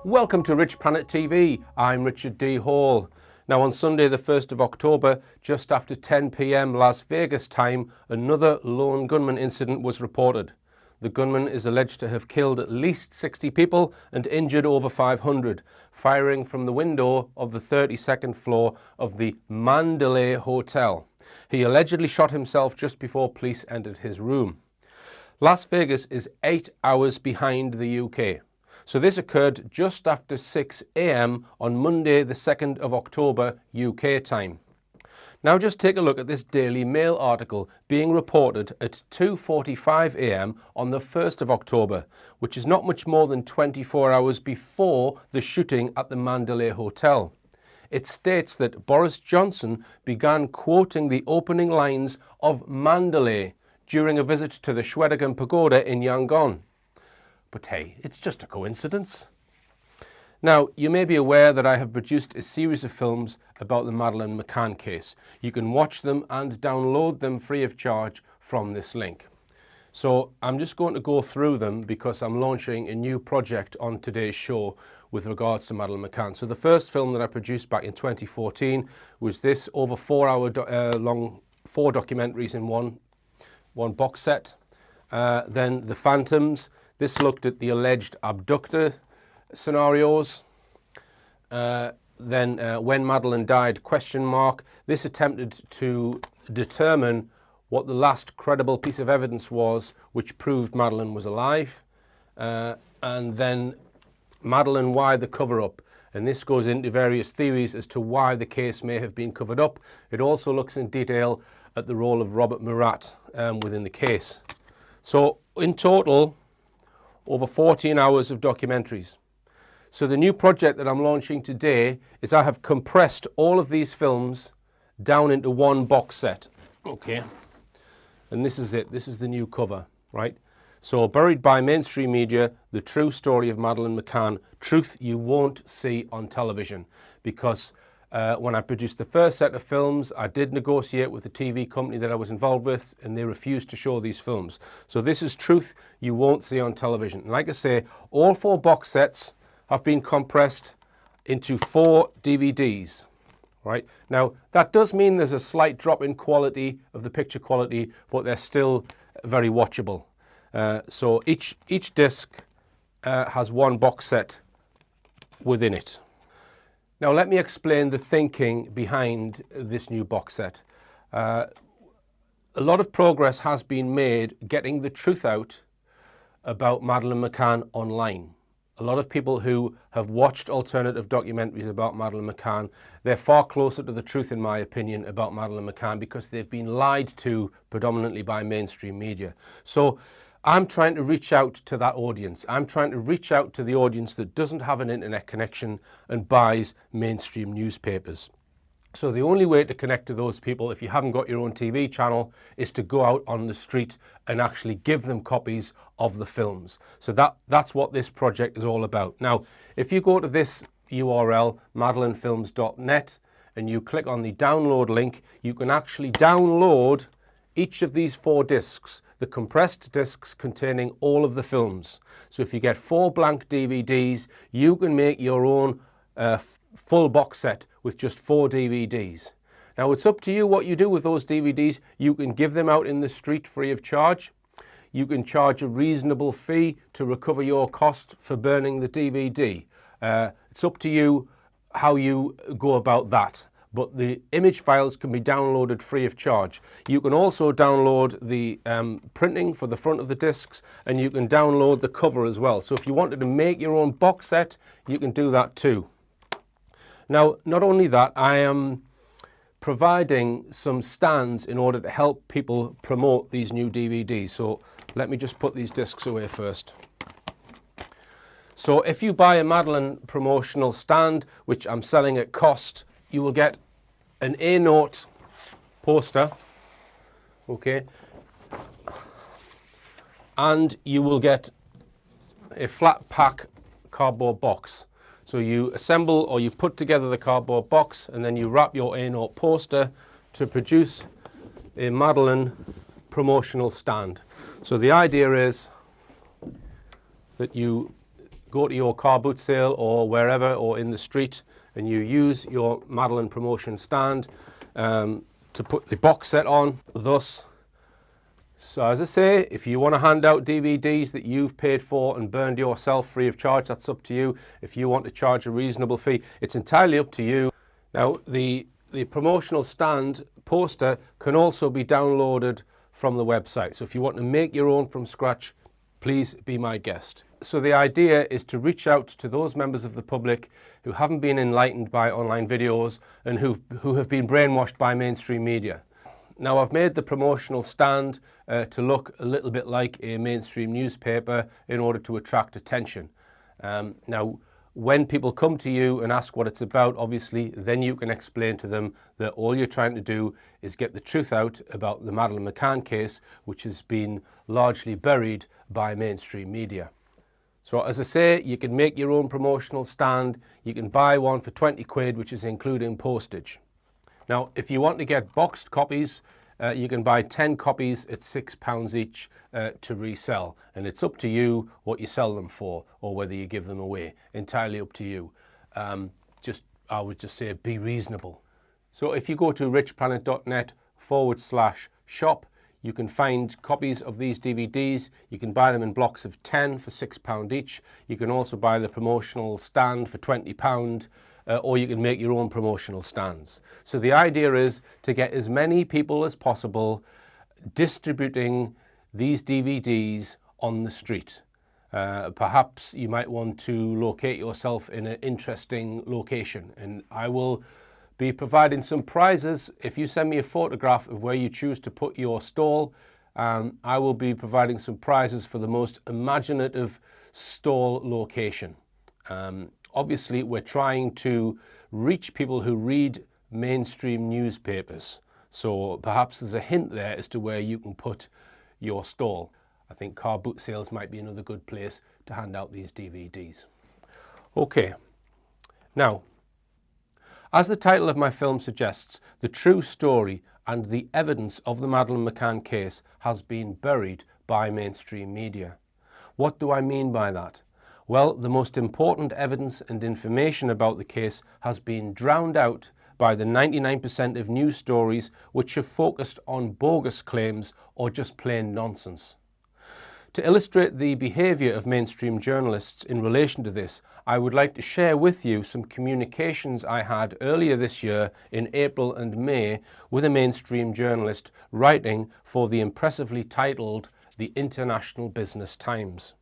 Welcome to Richplanet TV. I'm Richard D. Hall. Now on Sunday the 1st of October, just after 10 p.m. Las Vegas time, another lone gunman incident was reported. The gunman is alleged to have killed at least 60 people and injured over 500, firing from the window of the 32nd floor of the Mandalay Hotel. He allegedly shot himself just before police entered his room. Las Vegas is 8 hours behind the UK. So this occurred just after 6 a.m. on Monday the 2nd of October UK time. Now just take a look at this Daily Mail article being reported at 2:45 a.m. on the 1st of October, which is not much more than 24 hours before the shooting at the Mandalay Hotel. It states that Boris Johnson began quoting the opening lines of Mandalay during a visit to the Shwedagon Pagoda in Yangon. But hey, it's just a coincidence. Now, you may be aware that I have produced a series of films about the Madeleine McCann case. You can watch them and download them free of charge from this link. So I'm just going to go through them because I'm launching a new project on today's show with regards to Madeleine McCann. So the first film that I produced back in 2014 was this over 4-hour long 4 documentaries in one box set. Then The Phantoms. This looked at the alleged abductor scenarios. Then When Madeleine Died, ? This attempted to determine what the last credible piece of evidence was which proved Madeleine was alive. And then Madeleine, Why the Cover-Up? And this goes into various theories as to why the case may have been covered up. It also looks in detail at the role of Robert Murat within the case. So in total, over 14 hours of documentaries. So the new project that I'm launching today is I have compressed all of these films down into one box set. Okay. And this is it. This is the new cover, right? So Buried by Mainstream Media, the true story of Madeleine McCann, truth you won't see on television. Because when I produced the first set of films, I did negotiate with the TV company that I was involved with, and they refused to show these films. So this is truth you won't see on television. And like I say, all 4 box sets have been compressed into 4 DVDs. Right? Now, that does mean there's a slight drop in quality of the picture quality, but they're still very watchable. So each disc has 1 box set within it. Now let me explain the thinking behind this new box set. A lot of progress has been made getting the truth out about Madeleine McCann online. A lot of people who have watched alternative documentaries about Madeleine McCann, they're far closer to the truth, in my opinion, about Madeleine McCann because they've been lied to predominantly by mainstream media. So I'm trying to reach out to that audience. I'm trying to reach out to the audience that doesn't have an internet connection and buys mainstream newspapers. So the only way to connect to those people, if you haven't got your own TV channel, is to go out on the street and actually give them copies of the films. So that's what this project is all about. Now, if you go to this URL, madelinefilms.net, and you click on the download link, you can actually download each of these 4 discs, the compressed discs containing all of the films. So if you get 4 blank DVDs, you can make your own full box set with just 4 DVDs. Now it's up to you what you do with those DVDs. You can give them out in the street free of charge. You can charge a reasonable fee to recover your cost for burning the DVD. It's up to you how you go about that. But the image files can be downloaded free of charge. You can also download the printing for the front of the discs, and you can download the cover as well. So if you wanted to make your own box set, you can do that too. Now, not only that, I am providing some stands in order to help people promote these new DVDs. So let me just put these discs away first. So if you buy a Madeleine promotional stand, which I'm selling at cost, you will get an A-note poster, okay, and you will get a flat pack cardboard box. So you assemble or you put together the cardboard box and then you wrap your A-note poster to produce a Madeleine promotional stand. So the idea is that you go to your car boot sale or wherever or in the street and you use your Madeleine promotion stand to put the box set on, thus. So as I say, if you want to hand out DVDs that you've paid for and burned yourself free of charge, that's up to you. If you want to charge a reasonable fee, it's entirely up to you. Now, the promotional stand poster can also be downloaded from the website. So if you want to make your own from scratch, please be my guest. So the idea is to reach out to those members of the public who haven't been enlightened by online videos and who have been brainwashed by mainstream media. Now, I've made the promotional stand to look a little bit like a mainstream newspaper in order to attract attention. Now, when people come to you and ask what it's about, obviously, then you can explain to them that all you're trying to do is get the truth out about the Madeleine McCann case, which has been largely buried by mainstream media. So as I say, you can make your own promotional stand. You can buy one for 20 quid, which is including postage. Now, if you want to get boxed copies, you can buy 10 copies at £6 each to resell. And it's up to you what you sell them for or whether you give them away. Entirely up to you. I would just say be reasonable. So if you go to richplanet.net/shop, you can find copies of these DVDs. You can buy them in blocks of 10 for £6 each. You can also buy the promotional stand for £20. Or you can make your own promotional stands. So the idea is to get as many people as possible distributing these DVDs on the street. Perhaps you might want to locate yourself in an interesting location, and I will be providing some prizes. If you send me a photograph of where you choose to put your stall, I will be providing some prizes for the most imaginative stall location. Obviously, we're trying to reach people who read mainstream newspapers. So perhaps there's a hint there as to where you can put your stall. I think car boot sales might be another good place to hand out these DVDs. Okay, now, as the title of my film suggests, the true story and the evidence of the Madeleine McCann case has been buried by mainstream media. What do I mean by that? Well, the most important evidence and information about the case has been drowned out by the 99% of news stories which have focused on bogus claims or just plain nonsense. To illustrate the behaviour of mainstream journalists in relation to this, I would like to share with you some communications I had earlier this year in April and May with a mainstream journalist writing for the impressively titled The International Business Times.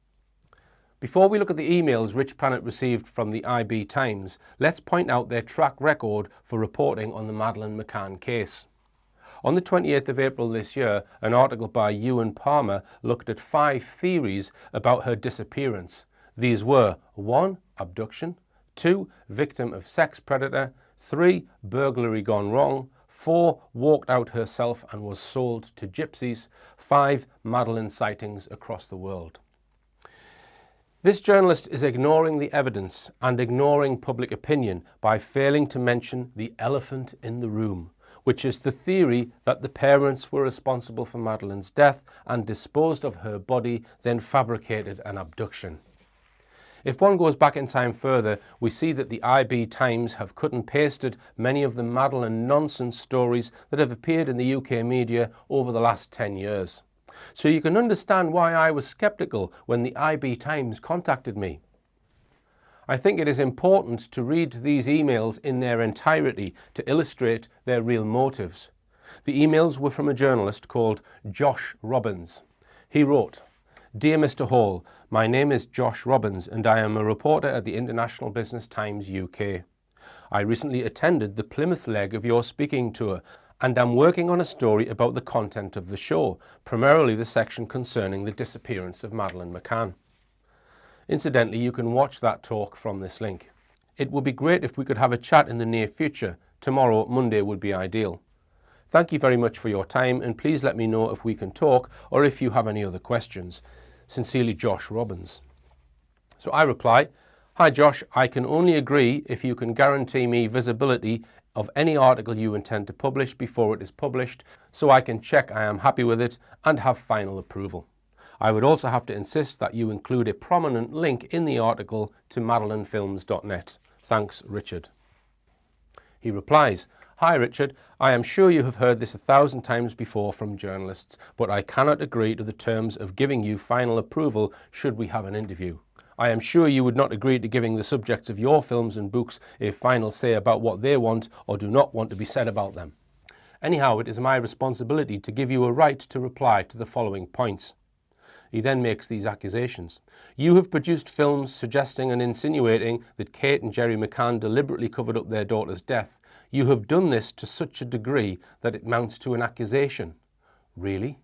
Before we look at the emails Richplanet received from the IB Times, let's point out their track record for reporting on the Madeleine McCann case. On the 28th of April this year, an article by Ewan Palmer looked at 5 theories about her disappearance. These were 1. Abduction, 2. Victim of sex predator, 3. Burglary gone wrong, 4. Walked out herself and was sold to gypsies, 5. Madeleine sightings across the world. This journalist is ignoring the evidence and ignoring public opinion by failing to mention the elephant in the room, which is the theory that the parents were responsible for Madeleine's death and disposed of her body, then fabricated an abduction. If one goes back in time further, we see that the IB Times have cut and pasted many of the Madeleine nonsense stories that have appeared in the UK media over the last 10 years. So you can understand why I was sceptical when the IB Times contacted me. I think it is important to read these emails in their entirety to illustrate their real motives. The emails were from a journalist called Josh Robbins. He wrote, "Dear Mr. Hall, my name is Josh Robbins and I am a reporter at the International Business Times UK. I recently attended the Plymouth leg of your speaking tour and I'm working on a story about the content of the show, primarily the section concerning the disappearance of Madeleine McCann. Incidentally, you can watch that talk from this link. It would be great if we could have a chat in the near future. Tomorrow, Monday, would be ideal. Thank you very much for your time and please let me know if we can talk or if you have any other questions. Sincerely, Josh Robbins." So I reply, "Hi Josh, I can only agree if you can guarantee me visibility of any article you intend to publish before it is published so I can check I am happy with it and have final approval. I would also have to insist that you include a prominent link in the article to madelinefilms.net. Thanks, Richard. He replies, "Hi Richard, I am sure you have heard this 1,000 times before from journalists, but I cannot agree to the terms of giving you final approval should we have an interview. I am sure you would not agree to giving the subjects of your films and books a final say about what they want or do not want to be said about them. Anyhow, it is my responsibility to give you a right to reply to the following points." He then makes these accusations. "You have produced films suggesting and insinuating that Kate and Jerry McCann deliberately covered up their daughter's death. You have done this to such a degree that it mounts to an accusation." Really?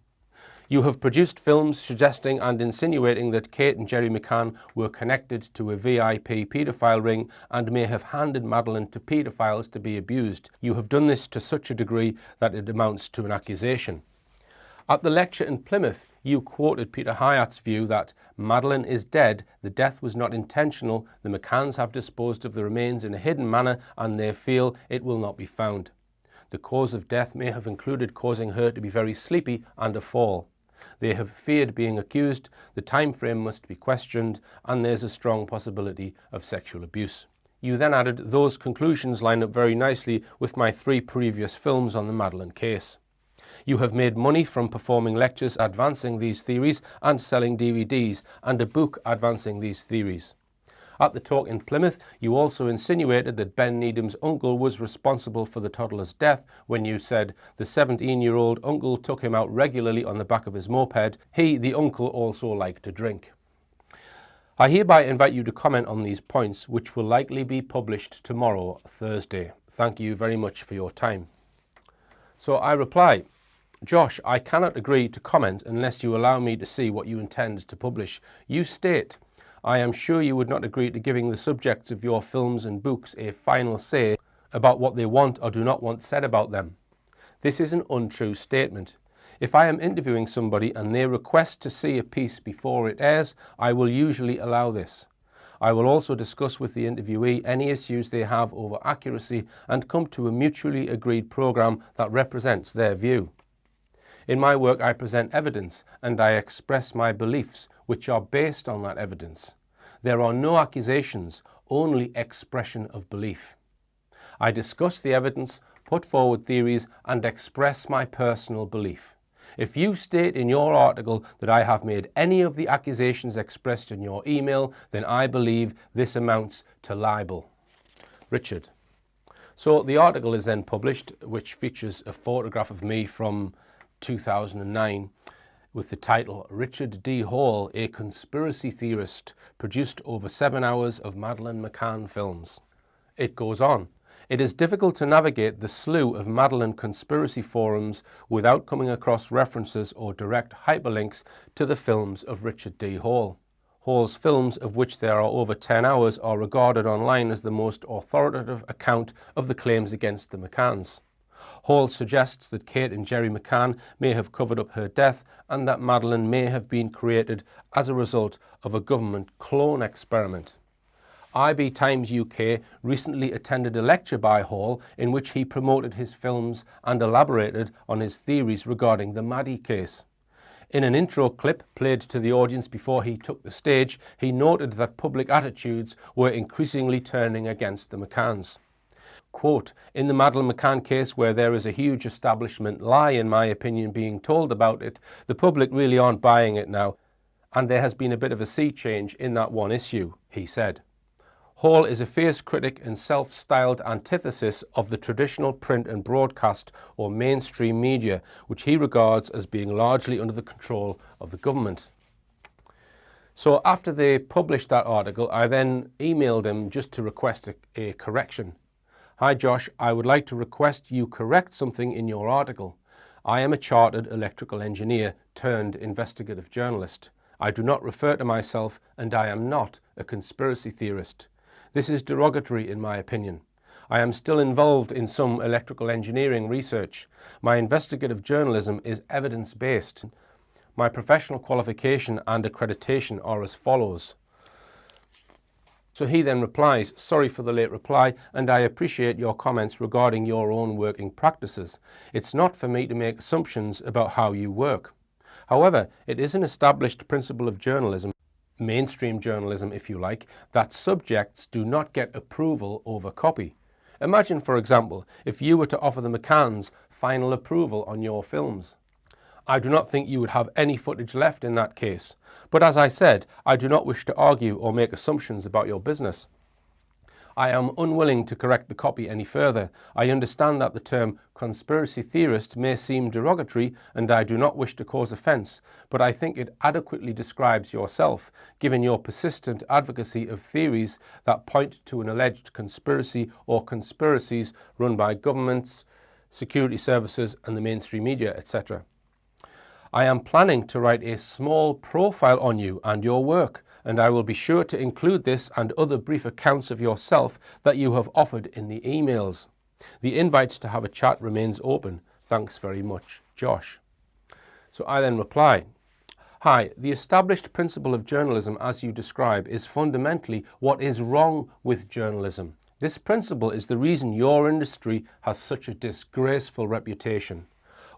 "You have produced films suggesting and insinuating that Kate and Jerry McCann were connected to a VIP paedophile ring and may have handed Madeleine to paedophiles to be abused. You have done this to such a degree that it amounts to an accusation." At the lecture in Plymouth, you quoted Peter Hyatt's view that Madeleine is dead, the death was not intentional, the McCanns have disposed of the remains in a hidden manner and they feel it will not be found. The cause of death may have included causing her to be very sleepy and a fall. They have feared being accused, the time frame must be questioned, and there's a strong possibility of sexual abuse. You then added, "Those conclusions line up very nicely with my 3 previous films on the Madeleine case. You have made money from performing lectures advancing these theories and selling DVDs, and a book advancing these theories. At the talk in Plymouth, you also insinuated that Ben Needham's uncle was responsible for the toddler's death when you said the 17-year-old uncle took him out regularly on the back of his moped. He, the uncle, also liked to drink. I hereby invite you to comment on these points, which will likely be published tomorrow, Thursday. Thank you very much for your time." So I reply, "Josh, I cannot agree to comment unless you allow me to see what you intend to publish. You state, I am sure you would not agree to giving the subjects of your films and books a final say about what they want or do not want said about them. This is an untrue statement. If I am interviewing somebody and they request to see a piece before it airs, I will usually allow this. I will also discuss with the interviewee any issues they have over accuracy and come to a mutually agreed program that represents their view. In my work, I present evidence and I express my beliefs, which are based on that evidence. There are no accusations, only expression of belief. I discuss the evidence, put forward theories, and express my personal belief. If you state in your article that I have made any of the accusations expressed in your email, then I believe this amounts to libel." Richard. So the article is then published, which features a photograph of me from 2009 with the title "Richard D. Hall, a Conspiracy Theorist, Produced Over 7 Hours of Madeleine McCann Films." It goes on. "It is difficult to navigate the slew of Madeleine conspiracy forums without coming across references or direct hyperlinks to the films of Richard D. Hall. Hall's films, of which there are over 10 hours, are regarded online as the most authoritative account of the claims against the McCanns. Hall suggests that Kate and Jerry McCann may have covered up her death and that Madeleine may have been created as a result of a government clone experiment. IB Times UK recently attended a lecture by Hall in which he promoted his films and elaborated on his theories regarding the Maddie case. In an intro clip played to the audience before he took the stage, he noted that public attitudes were increasingly turning against the McCanns. Quote, "In the Madeleine McCann case, where there is a huge establishment lie, in my opinion, being told about it, the public really aren't buying it now, and there has been a bit of a sea change in that one issue," he said. Hall is a fierce critic and self-styled antithesis of the traditional print and broadcast or mainstream media, which he regards as being largely under the control of the government. So after they published that article, I then emailed him just to request a correction. "Hi Josh, I would like to request you correct something in your article. I am a chartered electrical engineer turned investigative journalist. I do not refer to myself, and I am not a conspiracy theorist. This is derogatory in my opinion. I am still involved in some electrical engineering research. My investigative journalism is evidence-based. My professional qualification and accreditation are as follows." So he then replies, "Sorry for the late reply, and I appreciate your comments regarding your own working practices. It's not for me to make assumptions about how you work. However, it is an established principle of journalism, mainstream journalism if you like, that subjects do not get approval over copy. Imagine, for example, if you were to offer the McCanns final approval on your films. I do not think you would have any footage left in that case, but as I said, I do not wish to argue or make assumptions about your business. I am unwilling to correct the copy any further. I understand that the term conspiracy theorist may seem derogatory and I do not wish to cause offence, but I think it adequately describes yourself, given your persistent advocacy of theories that point to an alleged conspiracy or conspiracies run by governments, security services and the mainstream media, etc. I am planning to write a small profile on you and your work, and I will be sure to include this and other brief accounts of yourself that you have offered in the emails. The invite to have a chat remains open. Thanks very much, Josh. So I then reply, hi, the established principle of journalism as you describe is fundamentally what is wrong with journalism. This principle is the reason your industry has such a disgraceful reputation.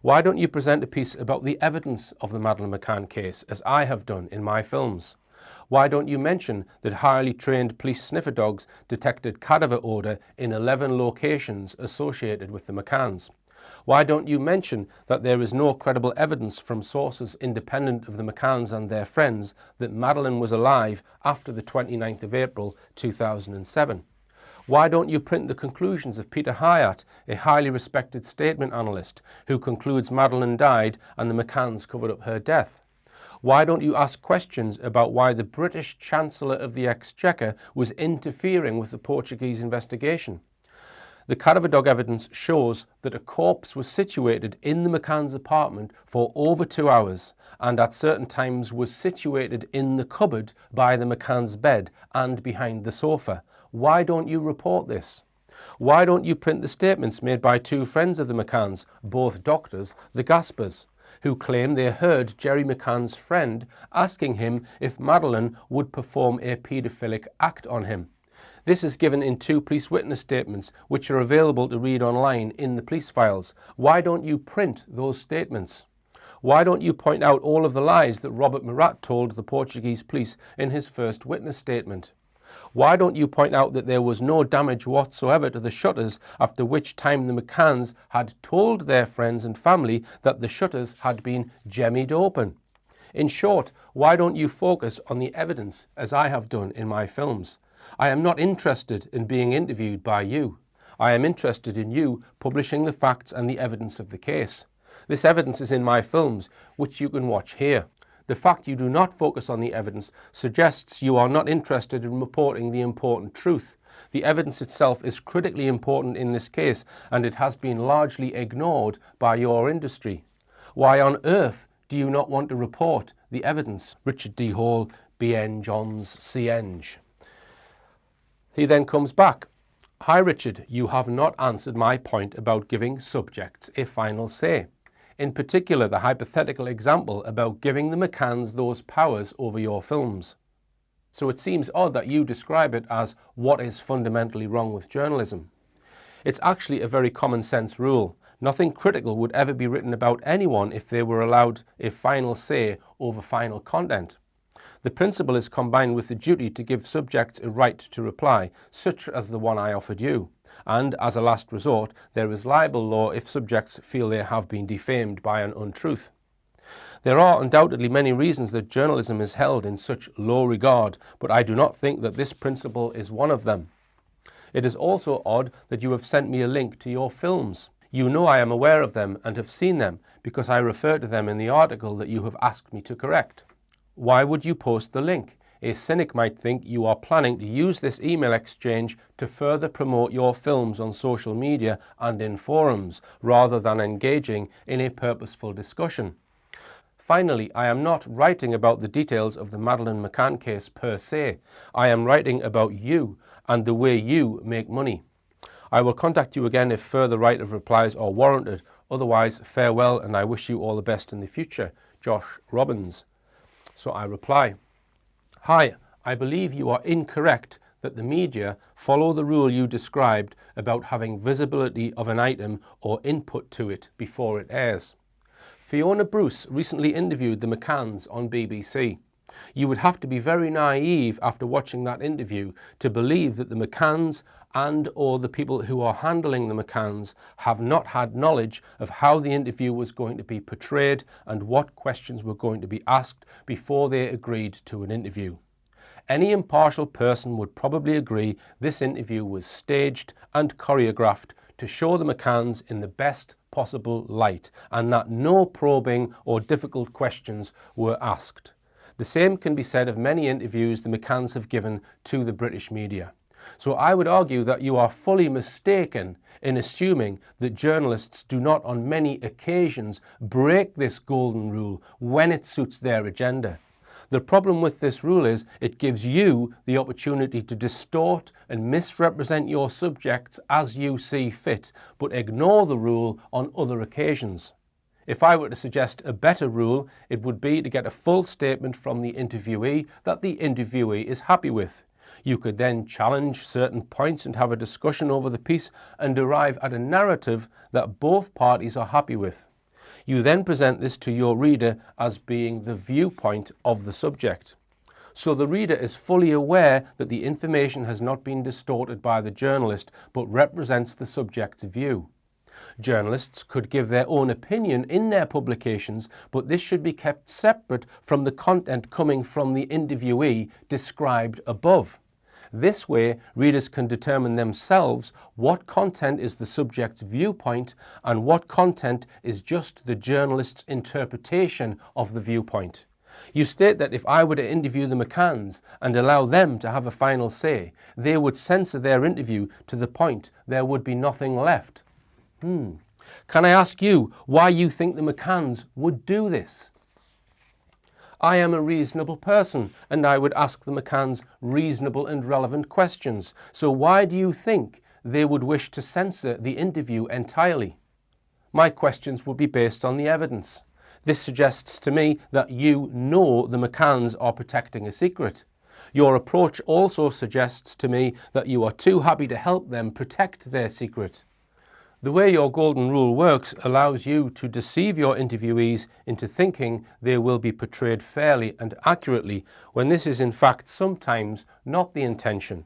Why don't you present a piece about the evidence of the Madeleine McCann case, as I have done in my films? Why don't you mention that highly trained police sniffer dogs detected cadaver odour in 11 locations associated with the McCanns? Why don't you mention that there is no credible evidence from sources independent of the McCanns and their friends that Madeleine was alive after the 29th of April 2007? Why don't you print the conclusions of Peter Hyatt, a highly respected statement analyst, who concludes Madeleine died and the McCanns covered up her death? Why don't you ask questions about why the British Chancellor of the Exchequer was interfering with the Portuguese investigation? The cadaver dog evidence shows that a corpse was situated in the McCann's apartment for over 2 hours and at certain times was situated in the cupboard by the McCann's bed and behind the sofa. Why don't you report this? Why don't you print the statements made by 2 friends of the McCanns, both doctors, the Gaspers, who claim they heard Jerry McCann's friend asking him if Madeleine would perform a paedophilic act on him? This is given in 2 police witness statements, which are available to read online in the police files. Why don't you print those statements? Why don't you point out all of the lies that Robert Murat told the Portuguese police in his first witness statement? Why don't you point out that there was no damage whatsoever to the shutters, after which time the McCanns had told their friends and family that the shutters had been jemmied open? In short, why don't you focus on the evidence as I have done in my films? I am not interested in being interviewed by you. I am interested in you publishing the facts and the evidence of the case. This evidence is in my films, which you can watch here. The fact you do not focus on the evidence suggests you are not interested in reporting the important truth. The evidence itself is critically important in this case, and it has been largely ignored by your industry. Why on earth do you not want to report the evidence? Richard D. Hall, BN Johns, CNG. He then comes back. Hi Richard, you have not answered my point about giving subjects a final say. In particular, the hypothetical example about giving the McCanns those powers over your films. So it seems odd that you describe it as what is fundamentally wrong with journalism. It's actually a very common sense rule. Nothing critical would ever be written about anyone if they were allowed a final say over final content. The principle is combined with the duty to give subjects a right to reply, such as the one I offered you. And as a last resort, there is libel law if subjects feel they have been defamed by an untruth. There are undoubtedly many reasons that journalism is held in such low regard, but I do not think that this principle is one of them. It is also odd that you have sent me a link to your films. You know I am aware of them and have seen them because I refer to them in the article that you have asked me to correct. Why would you post the link? A cynic might think you are planning to use this email exchange to further promote your films on social media and in forums, rather than engaging in a purposeful discussion. Finally, I am not writing about the details of the Madeleine McCann case per se. I am writing about you and the way you make money. I will contact you again if further right of replies are warranted. Otherwise, farewell, and I wish you all the best in the future. Josh Robbins. So I reply, hi, I believe you are incorrect that the media follow the rule you described about having visibility of an item or input to it before it airs. Fiona Bruce recently interviewed the McCanns on BBC. You would have to be very naive after watching that interview to believe that the McCanns and or the people who are handling the McCanns have not had knowledge of how the interview was going to be portrayed and what questions were going to be asked before they agreed to an interview. Any impartial person would probably agree this interview was staged and choreographed to show the McCanns in the best possible light and that no probing or difficult questions were asked. The same can be said of many interviews the McCanns have given to the British media. So I would argue that you are fully mistaken in assuming that journalists do not on many occasions break this golden rule when it suits their agenda. The problem with this rule is it gives you the opportunity to distort and misrepresent your subjects as you see fit, but ignore the rule on other occasions. If I were to suggest a better rule, it would be to get a full statement from the interviewee that the interviewee is happy with. You could then challenge certain points and have a discussion over the piece and arrive at a narrative that both parties are happy with. You then present this to your reader as being the viewpoint of the subject. So the reader is fully aware that the information has not been distorted by the journalist, but represents the subject's view. Journalists could give their own opinion in their publications, but this should be kept separate from the content coming from the interviewee described above. This way, readers can determine themselves what content is the subject's viewpoint and what content is just the journalist's interpretation of the viewpoint. You state that if I were to interview the McCanns and allow them to have a final say, they would censor their interview to the point there would be nothing left. Can I ask you why you think the McCanns would do this? I am a reasonable person and I would ask the McCanns reasonable and relevant questions. So why do you think they would wish to censor the interview entirely? My questions would be based on the evidence. This suggests to me that you know the McCanns are protecting a secret. Your approach also suggests to me that you are too happy to help them protect their secret. The way your golden rule works allows you to deceive your interviewees into thinking they will be portrayed fairly and accurately, when this is in fact sometimes not the intention.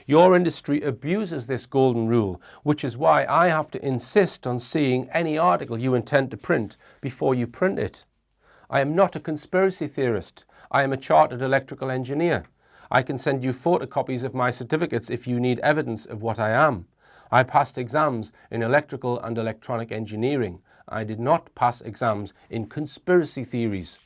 Your industry abuses this golden rule, which is why I have to insist on seeing any article you intend to print before you print it. I am not a conspiracy theorist. I am a chartered electrical engineer. I can send you photocopies of my certificates if you need evidence of what I am. I passed exams in electrical and electronic engineering. I did not pass exams in conspiracy theories.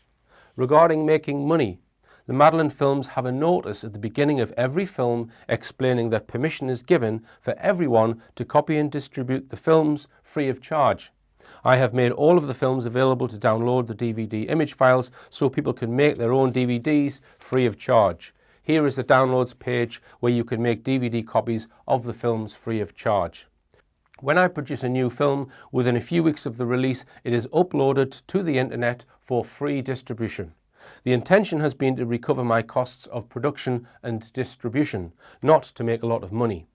Regarding making money, the Madeleine films have a notice at the beginning of every film explaining that permission is given for everyone to copy and distribute the films free of charge. I have made all of the films available to download the DVD image files so people can make their own DVDs free of charge. Here is the downloads page where you can make DVD copies of the films free of charge. When I produce a new film, within a few weeks of the release, it is uploaded to the internet for free distribution. The intention has been to recover my costs of production and distribution, not to make a lot of money.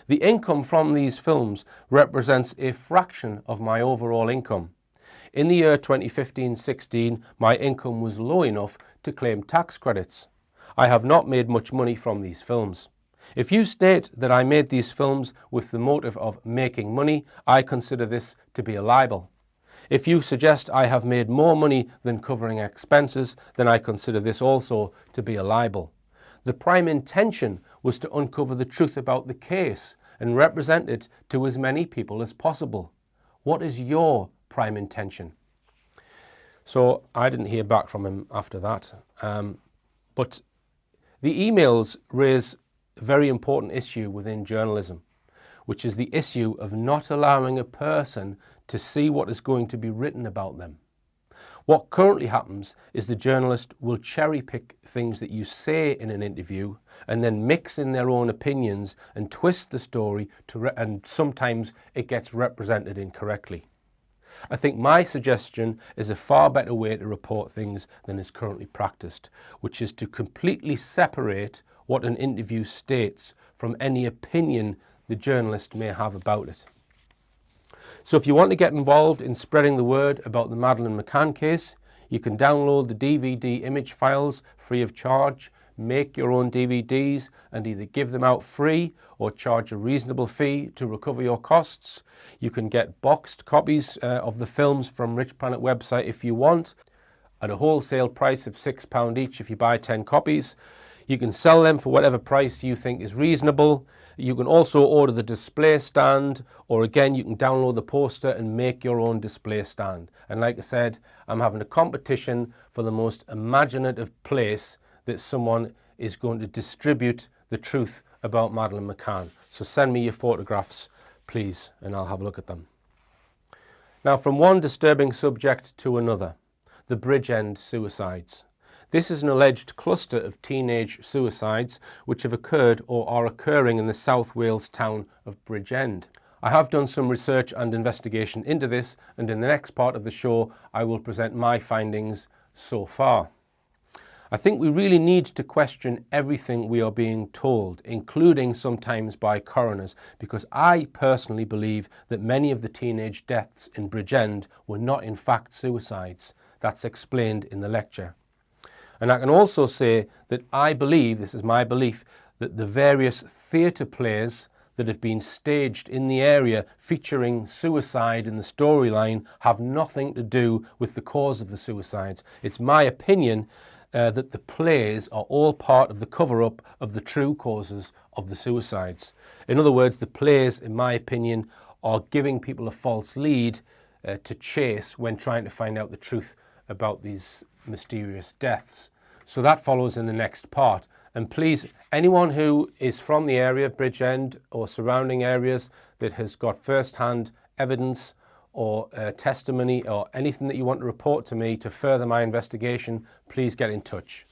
The income from these films represents a fraction of my overall income. In the year 2015-16, my income was low enough to claim tax credits. I have not made much money from these films. If you state that I made these films with the motive of making money, I consider this to be a libel. If you suggest I have made more money than covering expenses, then I consider this also to be a libel. The prime intention was to uncover the truth about the case and represent it to as many people as possible. What is your prime intention? So I didn't hear back from him after that. But the emails raise a very important issue within journalism, which is the issue of not allowing a person to see what is going to be written about them. What currently happens is the journalist will cherry pick things that you say in an interview and then mix in their own opinions and twist the story and sometimes it gets represented incorrectly. I think my suggestion is a far better way to report things than is currently practiced, which is to completely separate what an interview states from any opinion the journalist may have about it. So if you want to get involved in spreading the word about the Madeleine McCann case, you can download the DVD image files free of charge, make your own DVDs and either give them out free or charge a reasonable fee to recover your costs. You can get boxed copies of the films from Richplanet website if you want, at a wholesale price of £6 each if you buy 10 copies. You can sell them for whatever price you think is reasonable. You can also order the display stand, or again, you can download the poster and make your own display stand. And like I said, I'm having a competition for the most imaginative place that someone is going to distribute the truth about Madeleine McCann. So send me your photographs, please, and I'll have a look at them. Now, from one disturbing subject to another, the Bridgend suicides. This is an alleged cluster of teenage suicides which have occurred or are occurring in the South Wales town of Bridgend. I have done some research and investigation into this, and in the next part of the show I will present my findings so far. I think we really need to question everything we are being told, including sometimes by coroners, because I personally believe that many of the teenage deaths in Bridgend were not in fact suicides. That's explained in the lecture. And I can also say that I believe, this is my belief, that the various theatre plays that have been staged in the area featuring suicide in the storyline have nothing to do with the cause of the suicides. It's my opinion that the plays are all part of the cover-up of the true causes of the suicides. In other words, the plays, in my opinion, are giving people a false lead to chase when trying to find out the truth about these mysterious deaths. So that follows in the next part. And please, anyone who is from the area, Bridgend or surrounding areas, that has got first-hand evidence or testimony or anything that you want to report to me to further my investigation, please get in touch.